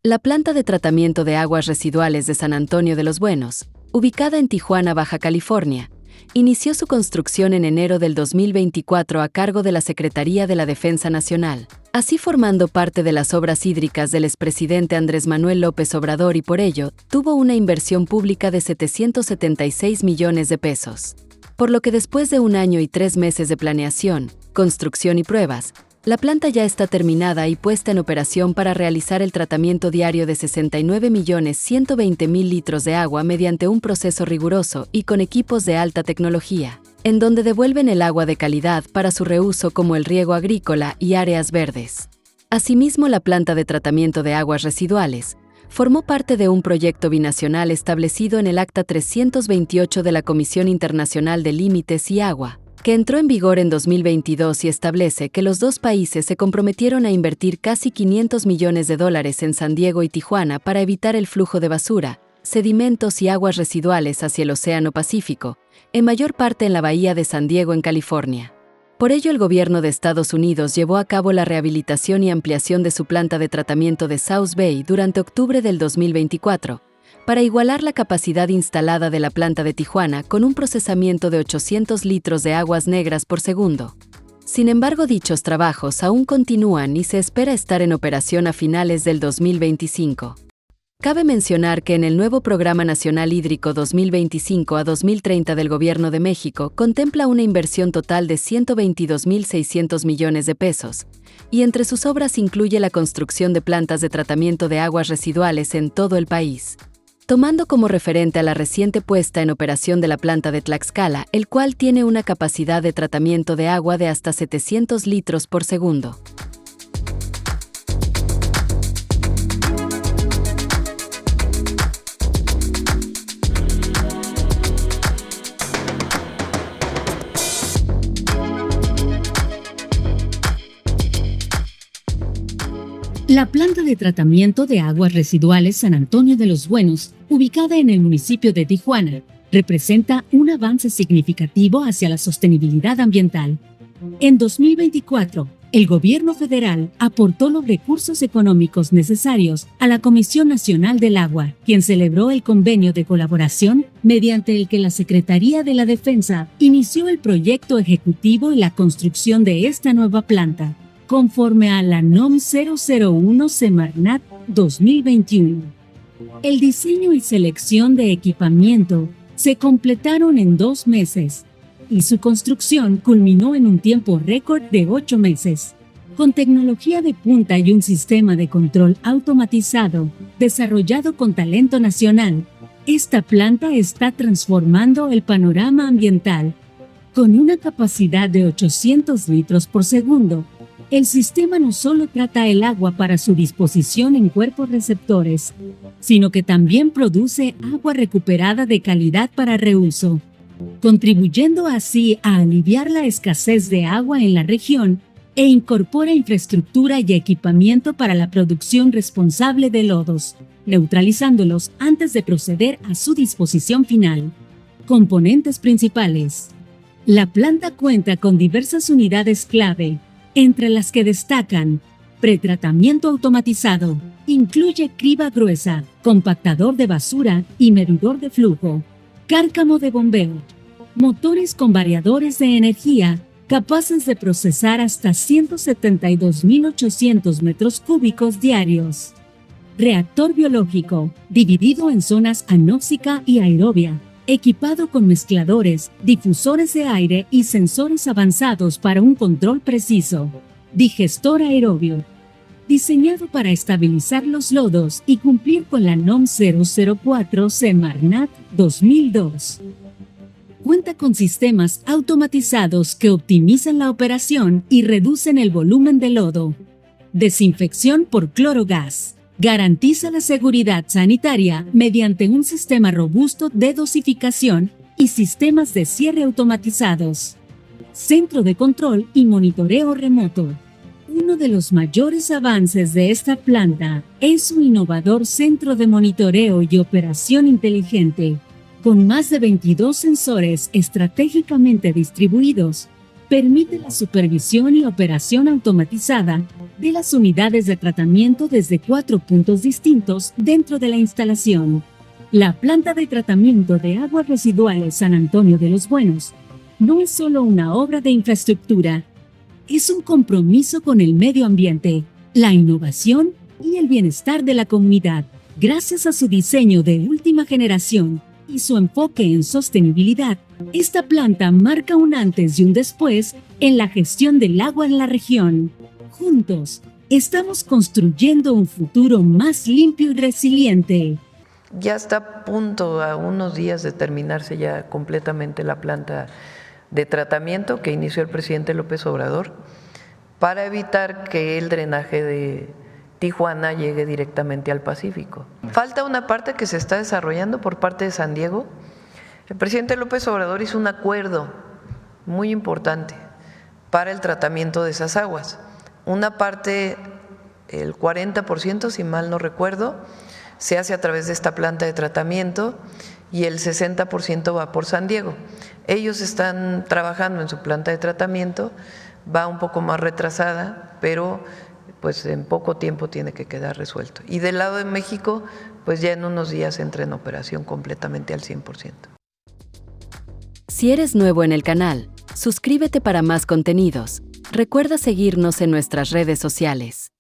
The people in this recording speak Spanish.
La planta de tratamiento de aguas residuales de San Antonio de los Buenos, ubicada en Tijuana, Baja California, inició su construcción en enero del 2024 a cargo de la Secretaría de la Defensa Nacional, así formando parte de las obras hídricas del expresidente Andrés Manuel López Obrador y por ello tuvo una inversión pública de 776 millones de pesos. Por lo que después de 1 año y 3 meses de planeación, construcción y pruebas, la planta ya está terminada y puesta en operación para realizar el tratamiento diario de 69.120.000 litros de agua mediante un proceso riguroso y con equipos de alta tecnología, en donde devuelven el agua de calidad para su reuso como el riego agrícola y áreas verdes. Asimismo, la planta de tratamiento de aguas residuales formó parte de un proyecto binacional establecido en el Acta 328 de la Comisión Internacional de Límites y Agua, que entró en vigor en 2022 y establece que los dos países se comprometieron a invertir casi $500 millones en San Diego y Tijuana para evitar el flujo de basura, sedimentos y aguas residuales hacia el Océano Pacífico, en mayor parte en la bahía de San Diego, en California. Por ello, el gobierno de Estados Unidos llevó a cabo la rehabilitación y ampliación de su planta de tratamiento de South Bay durante octubre del 2024, para igualar la capacidad instalada de la planta de Tijuana con un procesamiento de 800 litros de aguas negras por segundo. Sin embargo, dichos trabajos aún continúan y se espera estar en operación a finales del 2025. Cabe mencionar que en el nuevo Programa Nacional Hídrico 2025 a 2030 del Gobierno de México contempla una inversión total de 122.600 millones de pesos, y entre sus obras incluye la construcción de plantas de tratamiento de aguas residuales en todo el país, tomando como referente a la reciente puesta en operación de la planta de Tlaxcala, el cual tiene una capacidad de tratamiento de agua de hasta 700 litros por segundo. La planta de tratamiento de aguas residuales San Antonio de los Buenos, ubicada en el municipio de Tijuana, representa un avance significativo hacia la sostenibilidad ambiental. En 2024, el gobierno federal aportó los recursos económicos necesarios a la Comisión Nacional del Agua, quien celebró el convenio de colaboración mediante el que la Secretaría de la Defensa inició el proyecto ejecutivo y la construcción de esta nueva planta, conforme a la NOM 001 Semarnat 2021. El diseño y selección de equipamiento se completaron en 2 meses y su construcción culminó en un tiempo récord de 8 meses. Con tecnología de punta y un sistema de control automatizado desarrollado con talento nacional, esta planta está transformando el panorama ambiental. Con una capacidad de 800 litros por segundo, el sistema no solo trata el agua para su disposición en cuerpos receptores, sino que también produce agua recuperada de calidad para reuso, contribuyendo así a aliviar la escasez de agua en la región e incorpora infraestructura y equipamiento para la producción responsable de lodos, neutralizándolos antes de proceder a su disposición final. Componentes principales. La planta cuenta con diversas unidades clave, entre las que destacan: pretratamiento automatizado, incluye criba gruesa, compactador de basura y medidor de flujo, cárcamo de bombeo, motores con variadores de energía capaces de procesar hasta 172.800 metros cúbicos diarios, reactor biológico, dividido en zonas anóxica y aerobia, equipado con mezcladores, difusores de aire y sensores avanzados para un control preciso. Digestor aerobio, diseñado para estabilizar los lodos y cumplir con la NOM 004 Semarnat 2002. Cuenta con sistemas automatizados que optimizan la operación y reducen el volumen de lodo. Desinfección por clorogas. Garantiza la seguridad sanitaria mediante un sistema robusto de dosificación y sistemas de cierre automatizados. Centro de control y monitoreo remoto. Uno de los mayores avances de esta planta es su innovador centro de monitoreo y operación inteligente, con más de 22 sensores estratégicamente distribuidos, permite la supervisión y operación automatizada de las unidades de tratamiento desde 4 puntos distintos dentro de la instalación. La planta de tratamiento de aguas residuales San Antonio de los Buenos no es solo una obra de infraestructura, es un compromiso con el medio ambiente, la innovación y el bienestar de la comunidad. Gracias a su diseño de última generación y su enfoque en sostenibilidad, esta planta marca un antes y un después en la gestión del agua en la región. Juntos, estamos construyendo un futuro más limpio y resiliente. Ya está a punto, a unos días de terminarse ya completamente la planta de tratamiento que inició el presidente López Obrador para evitar que el drenaje de Tijuana llegue directamente al Pacífico. Falta una parte que se está desarrollando por parte de San Diego. El presidente López Obrador hizo un acuerdo muy importante para el tratamiento de esas aguas. Una parte, el 40%, si mal no recuerdo, se hace a través de esta planta de tratamiento y el 60% va por San Diego. Ellos están trabajando en su planta de tratamiento, va un poco más retrasada, pero pues en poco tiempo tiene que quedar resuelto. Y del lado de México, pues ya en unos días entra en operación completamente al 100%. Si eres nuevo en el canal, suscríbete para más contenidos. Recuerda seguirnos en nuestras redes sociales.